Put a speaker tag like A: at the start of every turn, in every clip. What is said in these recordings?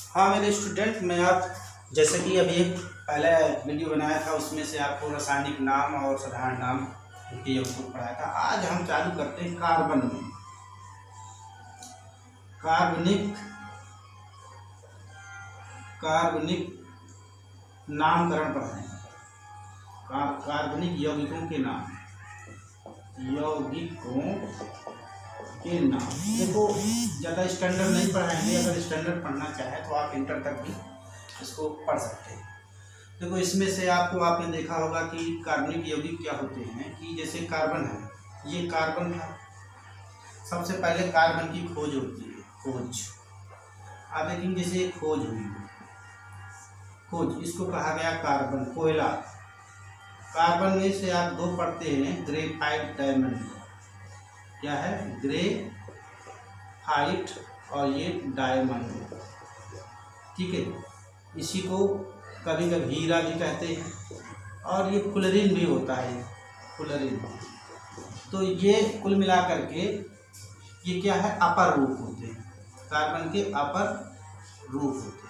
A: हाँ मेरे स्टूडेंट, मैं आप जैसे कि अभी एक पहले वीडियो बनाया था उसमें से आपको रासायनिक नाम और साधारण नाम के उसको पढ़ाया था। आज हम चालू करते हैं कार्बन में कार्बनिक कार्बनिक नामकरण पढ़ाएंगे। कार्बनिक यौगिकों के नाम देखो, ज़्यादा स्टैंडर्ड नहीं पढ़ाएंगे। अगर स्टैंडर्ड पढ़ना चाहे तो आप इंटर तक भी इसको पढ़ सकते हैं। देखो, इसमें से आपने देखा होगा कि कार्बनिक यौगिक क्या होते हैं कि जैसे कार्बन है, ये कार्बन था। सबसे पहले कार्बन की खोज होती है, खोज। आप देखेंगे जैसे खोज हुई, खोज इसको कहा गया कार्बन, कोयला। कार्बन में से आप दो पढ़ते हैं, ग्रेफाइट डायमंड। क्या है? ग्रेफाइट और ये डायमंड। ठीक है, इसी को कभी कभी हीरा भी कहते हैं और ये फुलरिन भी होता है, फुलरिन। तो ये कुल मिला करके ये क्या है? अपर रूप होते हैं, कार्बन के अपर रूप होते हैं।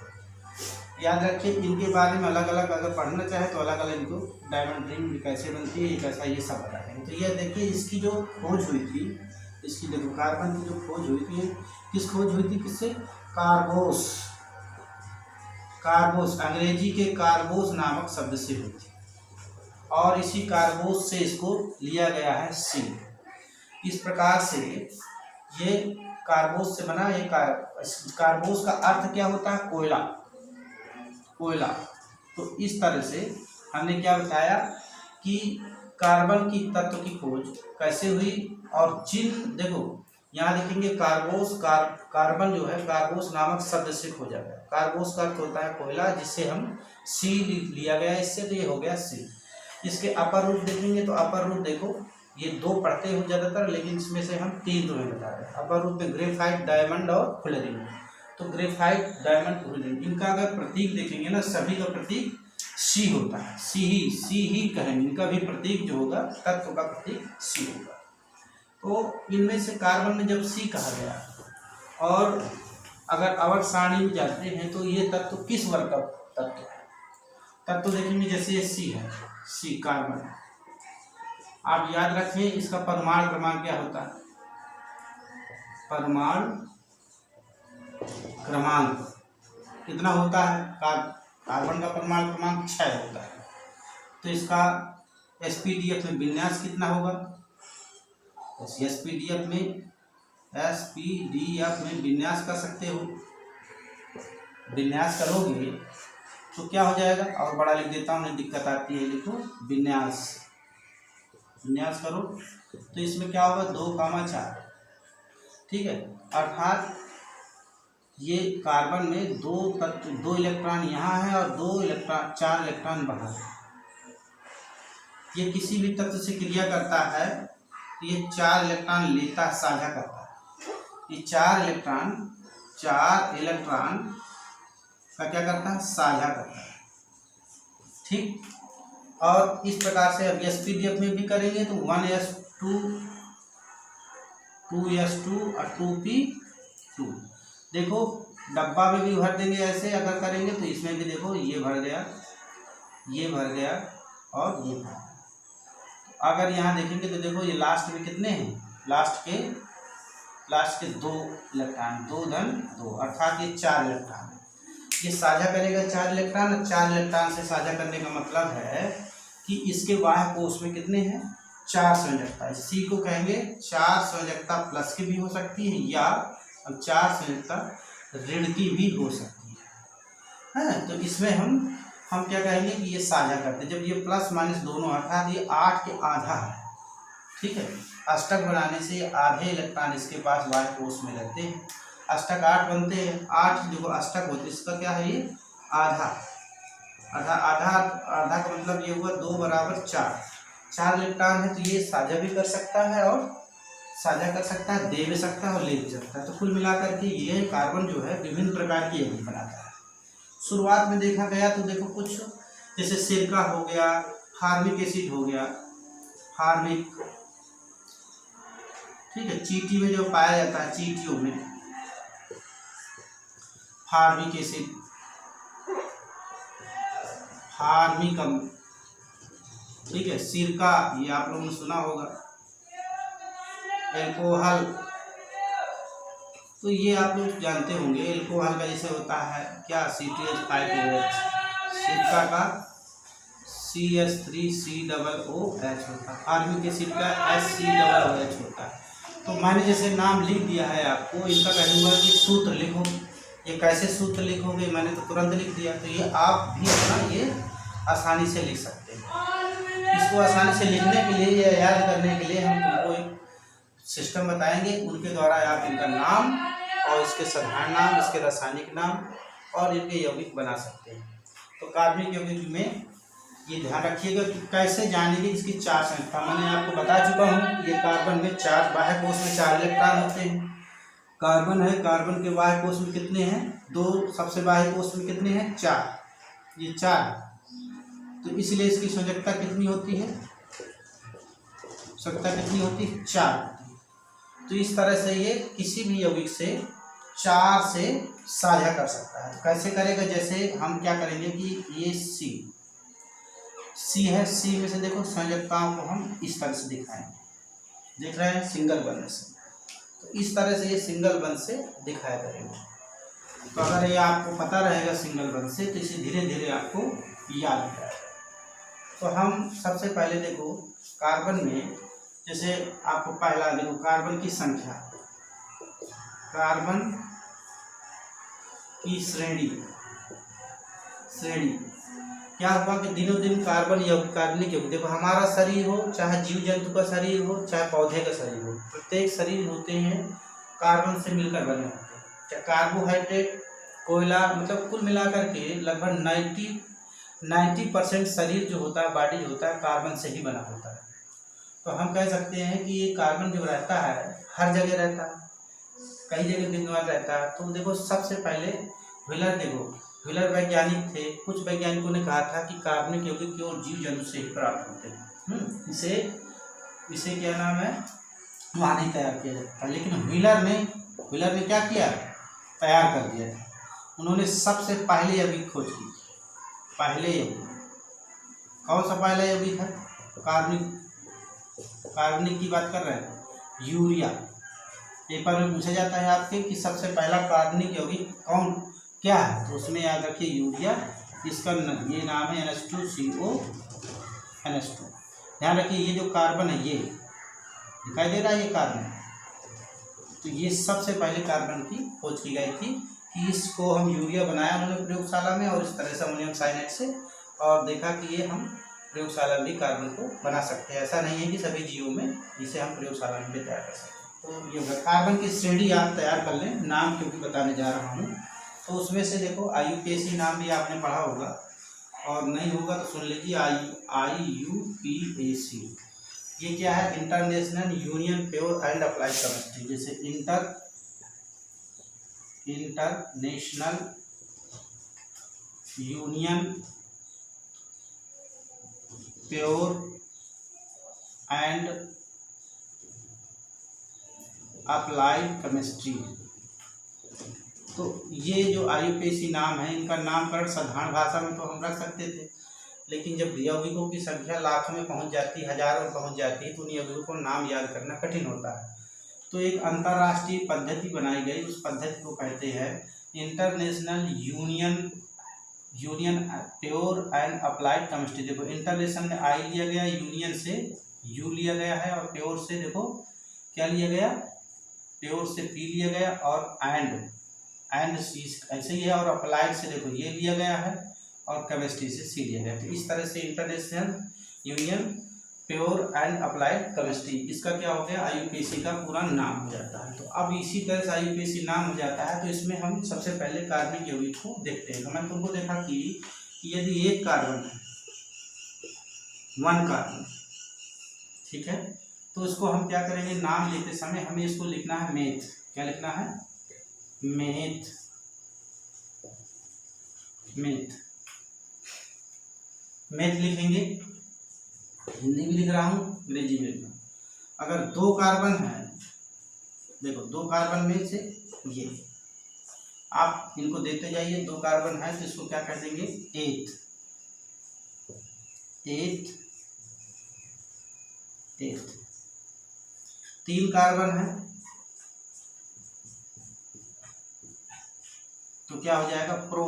A: याद रखिए, इनके बारे में अलग अलग अगर पढ़ना चाहे तो अलग अलग इनको डायमंड रिंग कैसे बनती है, कैसा, ये सब बताएंगे। तो ये देखिए, इसकी जो खोज हुई थी, इसकी देखो कार्बन की जो खोज हुई थी, किस खोज हुई थी? किससे? कार्बोस। कार्बोस अंग्रेजी के कार्बोस नामक शब्द से हुई थी और इसी कार्बोस से इसको लिया गया है सी। इस प्रकार से ये कार्बोस से बना। ये कार्बोस का अर्थ क्या होता है? कोयला, कोयला। तो इस तरह से हमने क्या बताया कि कार्बन की तत्व की खोज कैसे हुई। और जिन देखो यहाँ देखेंगे कार्बोस, कार्बन जो है कार्बोस नामक शब्द से खोजा गया। कार्बोस का अर्थ होता है कोयला, जिससे हम सी लिया गया इससे, तो ये हो गया सी। इसके अपर रूप देखेंगे तो अपर रूप देखो, ये दो पढ़ते हो ज़्यादातर, लेकिन इसमें से हम तीन तुम्हें बता रहे हैं। अपर रूप में ग्रेफाइट, डायमंड और फुलरिन। तो ग्रेफाइट, डायमंड, फुलरिन, इनका अगर प्रतीक देखेंगे ना, सभी का प्रतीक सी होता है। सी ही कहेंगे, इनका भी प्रतीक जो होगा, तत्व का प्रतीक सी होगा। तो इनमें से कार्बन में जब सी कहा गया, और अगर अवर सारणी में जाते हैं तो ये तत्व किस वर्ग का तत्व है? तत्व देखेंगे जैसे ये सी है, सी कार्बन। आप याद रखें, इसका परमाणु क्रमांक क्या होता है? परमाणु क्रमांक कितना होता है? कार्बन का परमाणु क्रमांक 6 होता है। तो इसका एसपीडीएफ में विन्यास कितना होगा? एसपीडीएफ में विन्यास कर सकते हो। विन्यास करोगे तो क्या हो जाएगा? और बड़ा लिख देता हूँ, नहीं दिक्कत आती है, लिखो विन्यास। विन्यास करो तो इसमें क्या होगा? 2,4। ठीक है, अर्थात ये कार्बन में दो इलेक्ट्रॉन यहाँ है और 4 इलेक्ट्रॉन बाहर है। ये किसी भी तत्व से क्रिया करता है तो ये 4 इलेक्ट्रॉन लेता, साझा करता है। ये 4 इलेक्ट्रॉन का क्या करता है? साझा करता है। ठीक, और इस प्रकार से अब एसपीडीएफ में भी करेंगे तो 1s2 2s2 और 2p2। देखो, डब्बा में भी भर देंगे ऐसे अगर करेंगे तो इसमें भी देखो, ये भर गया, ये भर गया और ये भर गया। अगर यहाँ देखेंगे तो देखो, ये लास्ट में कितने हैं? लास्ट के 2 इलेक्ट्रॉन, 2 धन 2, अर्थात ये 4 इलेक्ट्रॉन। ये साझा करेगा 4 इलेक्ट्रॉन, और 4 इलेक्ट्रॉन से साझा करने का मतलब है कि इसके बाह्य कोश में कितने हैं? 4 संयोजकता। सी को कहेंगे 4 संयोजकता प्लस की भी हो सकती है, या 4 संयोजकता ऋण की भी हो सकती है। तो इसमें हम क्या कहेंगे कि ये साझा करते हैं। जब ये प्लस माइनस दोनों, अर्थात ये 8 के आधा है। ठीक है, अष्टक बनाने से आधे इलेक्ट्रॉन इसके पास बाह्य कोश में रहते हैं। अष्टक 8 बनते हैं, 8 जो अष्टक होते हैं, इसका क्या है? ये आधा का मतलब ये हुआ 2 बराबर 4 इलेक्ट्रॉन है। तो ये साझा भी कर सकता है और साझा कर सकता है, दे भी सकता है और ले भी सकता है। तो कुल मिलाकर के ये कार्बन जो है विभिन्न प्रकार की यौगिक बनाता है। शुरुआत में देखा गया तो देखो, कुछ जैसे सिरका हो गया, फार्मिक एसिड हो गया, फार्मिक। ठीक है, चींटी में जो पाया जाता है, चींटियों में फार्मिक एसिड, फार्मिकम, ठीक है। सिरका, ये आप लोगों ने सुना होगा। एल्कोहल, तो ये आप लोग जानते होंगे। एल्कोहल का जैसे होता है क्या, CH5OH, सिरका का CH3COOH होता है, फार्मिक एसिड का HCOOH होता है। तो मैंने जैसे नाम लिख दिया है आपको, इनका कहूँगा कि सूत्र लिखो। ये कैसे सूत्र लिखोगे, मैंने तो तुरंत लिख दिया, तो ये आप भी अपना ये आसानी से लिख सकते हैं। इसको आसानी से लिखने के लिए या याद करने के लिए हम तुमको एक सिस्टम बताएंगे, उनके द्वारा आप इनका नाम और इसके साधारण नाम, इसके रासायनिक नाम और इनके यौगिक बना सकते हैं। तो कार्बनिक यौगिक में ये ध्यान रखिएगा कि कैसे जानेंगे इसकी 4 संख्या। मैंने आपको बता चुका हूँ, ये कार्बन में 4 बाह्य कोश में 4 इलेक्ट्रॉन होते हैं। कार्बन है, कार्बन के बाह्य कोश में कितने हैं, 2, सबसे बाह्य कोश में कितने हैं, 4, ये 4। तो इसलिए इसकी संयोजकता कितनी होती है, संयोजकता कितनी होती है, 4। तो इस तरह से ये किसी भी यौगिक से 4 से साझा कर सकता है। कैसे करेगा, जैसे हम क्या करेंगे कि ये सी है, सी में से देखो संयोजकताओं को हम इस तरह से दिखाएंगे, देख रहे हैं, सिंगल बंध से। तो इस तरह से ये सिंगल बंध से दिखाया करेंगे। तो अगर ये आपको पता रहेगा सिंगल बंध से, तो इसे धीरे धीरे आपको याद हो जाएगा। तो हम सबसे पहले देखो कार्बन में, जैसे आपको पहला देखो कार्बन की संख्या, कार्बन की श्रेणी क्या हुआ कि दिनों दिन कार्बन कार्बनिक यौगिक, देखो हमारा शरीर हो, चाहे जीव जंतु का शरीर हो, चाहे पौधे का शरीर हो, प्रत्येक शरीर होते हैं कार्बन से मिलकर बने होते हैं। चाहे कार्बोहाइड्रेट, कोयला, मतलब कुल मिलाकर के लगभग 90% शरीर जो होता है, बॉडी होता है, कार्बन से ही बना होता है। तो हम कह सकते हैं कि ये कार्बन जो रहता है हर जगह रहता है, कई जगह विद्यमान रहता है। तो देखो सबसे पहले व्हीलर, देखो व्हीलर वैज्ञानिक थे, कुछ वैज्ञानिकों ने कहा था कि कार्बनिक यौगिक केवल जीव जंतु से ही प्राप्त होते हैं। इसे क्या नाम है, वहाँ नहीं तैयार किया जाता। लेकिन व्हीलर ने क्या किया, तैयार कर दिया। उन्होंने सबसे पहले यौगिक खोज की। पहले यौगिक कौन सा पहला यौगिक है, कार्बनिक की बात कर रहे हैं, यूरिया। पेपर में पूछा जाता है आपके कि सबसे पहला कार्बनिक यौगिक क्या है, तो उसमें याद रखिए यूरिया। इसका ये नाम है NH2CO NH2। ध्यान रखिए ये जो कार्बन है, ये दिखाई दे रहा है, ये कार्बन, तो ये सबसे पहले कार्बन की खोज की गई थी कि इसको हम यूरिया बनाया उन्होंने प्रयोगशाला में, और इस तरह से अमोनियम साइनाइड से, और देखा कि ये हम प्रयोगशाला में भी कार्बन को बना सकते हैं। ऐसा नहीं है कि सभी जीवों में इसे हम प्रयोगशाला में भी तैयार कर सकते हैं। तो ये कार्बन की श्रेणी आप तैयार कर लें, नाम क्योंकि बताने जा रहा हूँ। तो उसमें से देखो IUPAC नाम भी आपने पढ़ा होगा, और नहीं होगा तो सुन लीजिए, IUPAC। ये क्या है, International Union Pure and Applied Chemistry. जैसे International Union Pure and Applied Chemistry. तो ये जो IUPAC नाम है, इनका नामकरण साधारण भाषा में तो हम रख सकते थे, लेकिन जब यौगिकों की संख्या लाखों में पहुंच जाती है, हजारों में पहुंच जाती है, तो उन यौगिकों को नाम याद करना कठिन होता है। तो एक अंतर्राष्ट्रीय पद्धति बनाई गई, उस पद्धति को कहते हैं international Union Pure and Applied chemistry. देखो इंटरनेशनल में I लिया गया, यूनियन से U लिया गया है, और प्योर से देखो क्या लिया गया, प्योर से P लिया गया, और एंड C ऐसे ही है, और अप्लाइड से देखो ये लिया गया है, और केमिस्ट्री से C लिया गया। तो इस तरह से international Union Pure and Applied chemistry, इसका क्या हो गया, IUPAC का पूरा नाम हो जाता है। तो अब इसी तरह से IUPAC नाम हो जाता है, तो इसमें हम सबसे पहले कार्बनिक यौगिक को देखते हैं। तो मैं तुमको देखा कि यदि एक कार्बन है, 1 कार्बन, ठीक है, तो इसको हम क्या करेंगे, नाम लेते समय हमें इसको लिखना है मेथ। क्या लिखना है, मेथ। लिखेंगे, हिंदी में लिख रहा हूँ, अंग्रेजी में लिख रहा हूँ। अगर 2 कार्बन है, देखो 2 कार्बन में से ये, आप इनको देते जाइए। 2 कार्बन है तो इसको क्या कर देंगे, 8 3 कार्बन है तो क्या हो जाएगा, प्रो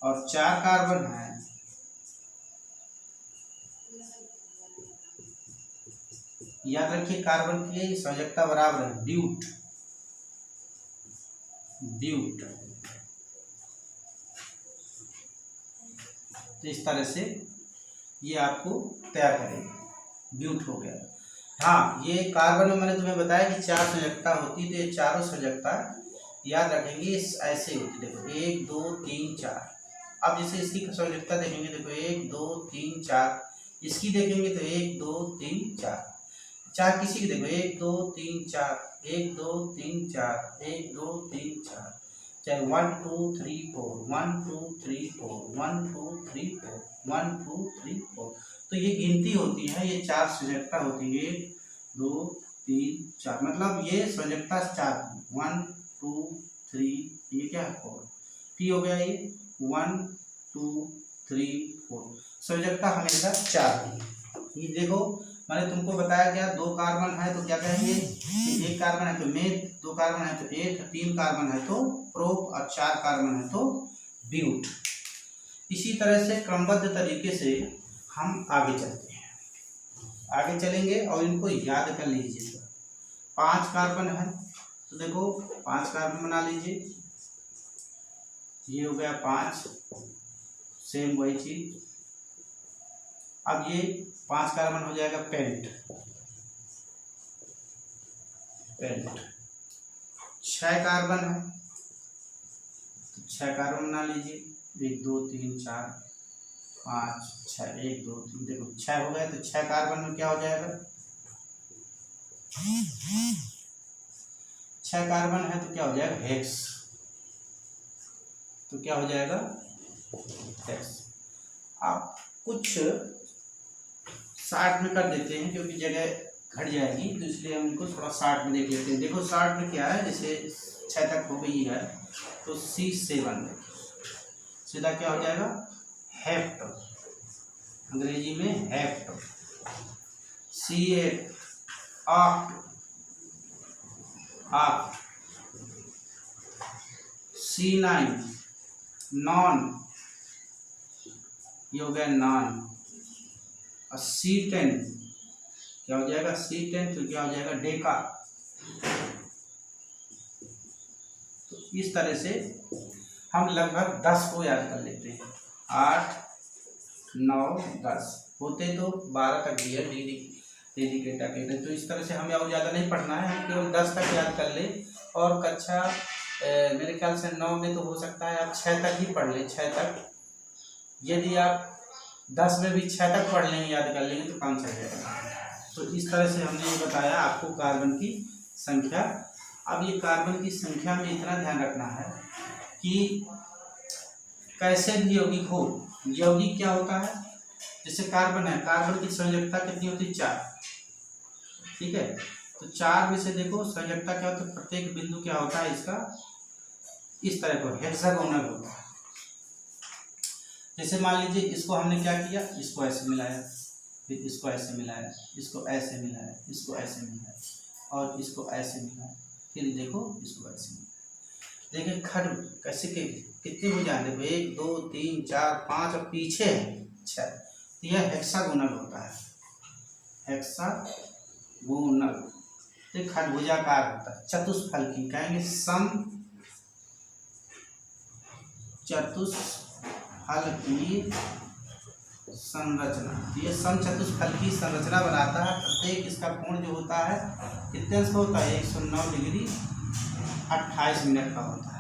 A: और 4 कार्बन है याद रखिए कार्बन की संयोजकता बराबर है ड्यूट। तो इस तरह से ये आपको तैयार करेंगे, ड्यूट हो गया। हाँ, ये कार्बन में मैंने तुम्हें बताया कि 4 संयोजकता होती है, तो ये चारों संयोजकता याद रखेंगे ऐसे होती। देखो 1 2 3 4। अब जैसे इसकी संयोजकता देखेंगे, देखो 1 2 3 4, इसकी देखेंगे तो 1 2 3 4। चार किसी की देखो 1 2 3 4, 1 2 3 4, 1 2 3 4, चाहे 1 2 3 4, 1 2 3 4, 1 2 3 4, 1 2 3 4। तो ये गिनती होती है, ये 4 संयोजकता होती है, 1 2 3 4, मतलब ये संयोजकता 4, 1 2 3, ये क्या है 4, पी हो गया ये 1 2 3 4। संयोजकता हमेशा 4 है। ये देखो मैंने तुमको बताया क्या, 2 कार्बन है तो क्या कहेंगे, 1 कार्बन है तो मेथ, 2 कार्बन है तो एथ, 3 कार्बन है तो प्रोप और 4 कार्बन है तो ब्यूट। इसी तरह से क्रमबद्ध तरीके से हम आगे चलते हैं, आगे चलेंगे और इनको याद कर लीजिएगा। 5 कार्बन है तो देखो 5 कार्बन बना लीजिए, ये हो गया 5, सेम वही चीज। अब ये 5 कार्बन हो जाएगा पेंट। 6 कार्बन है तो 6 कार्बन बना लीजिए, 1 2 3 4 5 6, 1 2 3, देखो 6 हो गया तो 6 कार्बन में क्या हो जाएगा, 6 कार्बन है तो क्या हो जाएगा हेक्स। तो क्या हो जाएगा हेक्स। आप कुछ 60 में कर देते हैं क्योंकि जगह घट जाएगी, तो इसलिए हम इनको थोड़ा 60 में देख लेते हैं। देखो 60 में क्या है, जैसे 6 तक हो गई है तो C7 सीधा क्या हो जाएगा हेप्ट, अंग्रेजी में hept. C8 oct, C9 non, ये हो गया नॉन। और C10 क्या हो जाएगा, C10 तो क्या हो जाएगा डेका। तो इस तरह से हम लगभग 10 को याद कर लेते हैं। 8 9 10 होते तो 12 तक भी है, डेडिकेटा के। तो इस तरह से हमें और ज़्यादा नहीं पढ़ना है, हम केवल 10 तक याद कर ले। और कक्षा मेरे ख्याल से 9 में तो हो सकता है आप 6 तक ही पढ़ लें, 6 तक। यदि आप 10 में भी 6 तक पढ़ लेंगे, याद कर लेंगे तो काम चल जाएगा। तो इस तरह से हमने ये बताया आपको कार्बन की संख्या। अब ये कार्बन की संख्या में इतना ध्यान रखना है कि कैसे भी यौगिक हो, यौगिक क्या होता है, जैसे कार्बन है, कार्बन की संयोजकता कितनी होती है 4, ठीक है। तो 4 में से देखो संयोजकता क्या होता है, प्रत्येक बिंदु क्या होता है इसका इस तरह को हेक्सागोनल होता है। जैसे मान लीजिए इसको हमने क्या किया, इसको ऐसे मिलाया, फिर इसको ऐसे मिलाया, इसको ऐसे मिलाया, इसको ऐसे मिलाया और इसको ऐसे मिलाया, फिर देखो इसको ऐसे मिलाया। देखिए खड़ कैसे के कितने हो जाए, देखो 1 2 3 4 5 और पीछे है 6। तो यह हेक्सागोनल होता है, हेक्सागोनल। तो खरभुजाकार होता है, चतुष्फलकी कहेंगे, सम चतुष्फलकी संरचना। ये सम चतुष्फलकी संरचना बनाता है। प्रत्येक इसका कोण जो होता है कितने अंश का होता है, 109 डिग्री 28 मिनट का होता है।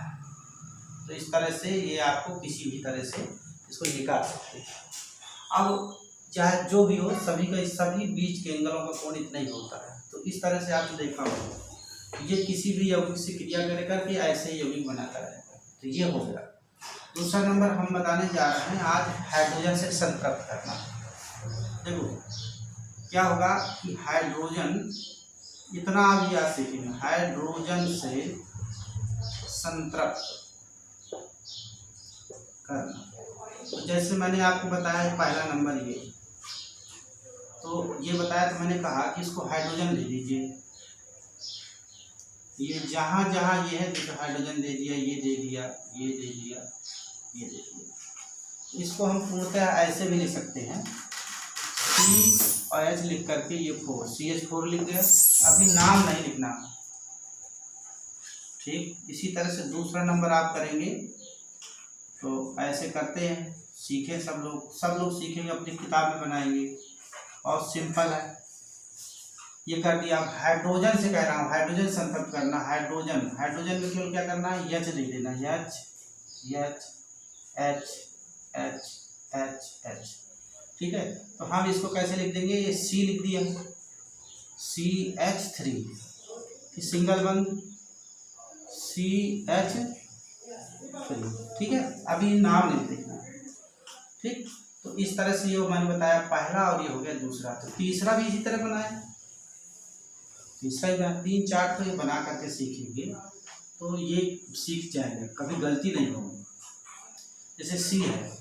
A: तो इस तरह से ये आपको किसी भी तरह से इसको निकाल सकते हैं। अब चाहे जो भी हो, सभी बीच के एंगलों का कोण इतना ही होता है। तो इस तरह से आपने देखा होगा ये किसी भी यौगिक से क्रिया करके ऐसे यौगिक बनाता रहेगा। तो ये हो गया। दूसरा नंबर हम बताने जा रहे हैं आज हाइड्रोजन से संतृप्त करना। देखो क्या होगा कि हाइड्रोजन, इतना आप याद सीखेंगे, हाइड्रोजन से संतृप्त करना। तो जैसे मैंने आपको बताया पहला नंबर ये, तो ये बताया तो मैंने कहा कि इसको हाइड्रोजन दे दीजिए, ये जहाँ जहाँ ये है तो हाइड्रोजन दे दिया, ये दे दिया, ये दे दिया, ये दे दिया। इसको हम पूर्णतः ऐसे भी लिख सकते हैं, C और H लिख करके ये 4, CH4 लिख दिया। अभी नाम नहीं लिखना, ठीक। इसी तरह से दूसरा नंबर आप करेंगे तो ऐसे करते हैं, सीखें सब लोग सीखेंगे, अपनी किताब में बनाएंगे और सिंपल है। ये कर दिया। आप हाइड्रोजन से कह रहा हूँ, हाइड्रोजन संतृप्त करना, हाइड्रोजन में केवल क्या करना है, H लिख देना, H, ठीक है। तो हम इसको कैसे लिख देंगे, ये C लिख दिया, CH3, सिंगल बंद CH3, ठीक है। अभी नाम लिख देना, ठीक। तो इस तरह से ये मैंने बताया पहला, और ये हो गया दूसरा। तो तीसरा भी इसी तरह बनाए, तीसरा ही बना, 3 चार्ट तो ये बना करके सीखेंगे तो ये सीख जाएंगे, कभी गलती नहीं होगी। जैसे C है,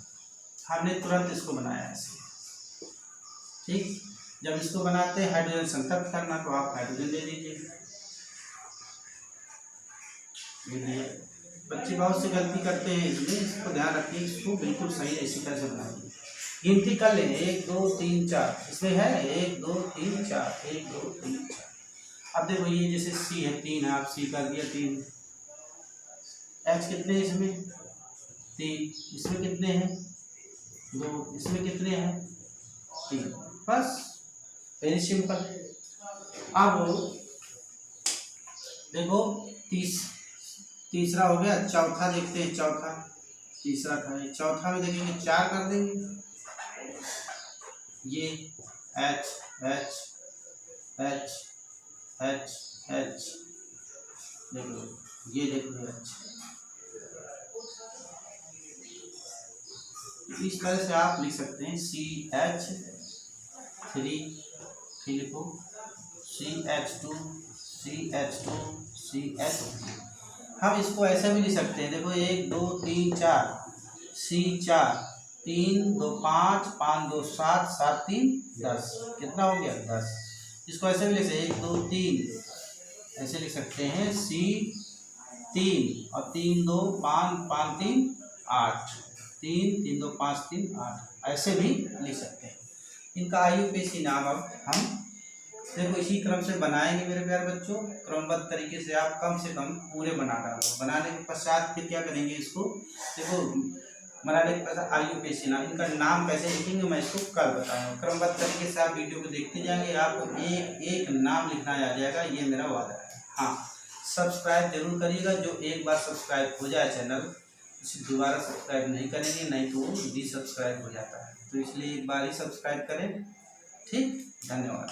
A: हमने तुरंत इसको बनाया ऐसे, ठीक। जब इसको बनाते हैं हाइड्रोजन संतृप्त करना, तो आप हाइड्रोजन दे दीजिए, बच्चे बहुत से गलती करते हैं इसमें, इसको ध्यान रखिए, इसको बिल्कुल सही इसी तरह से बनाइए। गिनती कर लें, 1 2 3 4, इसमें है 1 2 3 4, 1 2 3 4। अब देखो ये जैसे C है 3 है, आप C कर दिया 3, H कितने हैं इसमें 3, इसमें कितने हैं 2, इसमें कितने हैं 3, बस वेरी सिंपल। अब देखो तीसरा हो गया, चौथा देखते हैं, चौथा तीसरा था, चौथा में देखेंगे 4 कर देंगे, ये H H H H H, देखो ये देखो H। इस तरह से आप लिख सकते हैं CH3, लिखो CH2 CH2 CH3। हम इसको ऐसे भी लिख सकते हैं, देखो 1 2 3 4, C4, 3 2 5, 5 2 7, 7 3 10, कितना हो गया 10। इसको ऐसे भी लिख सकते हैं 1 2 3, ऐसे लिख सकते हैं C3 और 3 2 5 5 3 8, 3 3 2 5 3 8, ऐसे भी लिख सकते हैं। इनका IUPAC नाम अब हम देखो इसी क्रम से बनाएंगे मेरे प्यारे बच्चों, क्रमबद्ध तरीके से आप कम से कम पूरे बना डालो। बनाने के पश्चात फिर क्या करेंगे, इसको देखो बनाने के पश्चात IUPAC नाम, इनका नाम कैसे लिखेंगे मैं इसको कल बताऊंगा। क्रमबद्ध तरीके से आप वीडियो को देखते जाएंगे, आपको एक एक नाम लिखना आ जाएगा, ये मेरा वादा है। हाँ, सब्सक्राइब जरूर करिएगा, जो एक बार सब्सक्राइब हो जाए चैनल, उसे दोबारा सब्सक्राइब नहीं करेंगे, नहीं तो वो डिसब्सक्राइब हो जाता है, तो इसलिए एक बार ही सब्सक्राइब करें, ठीक। धन्यवाद।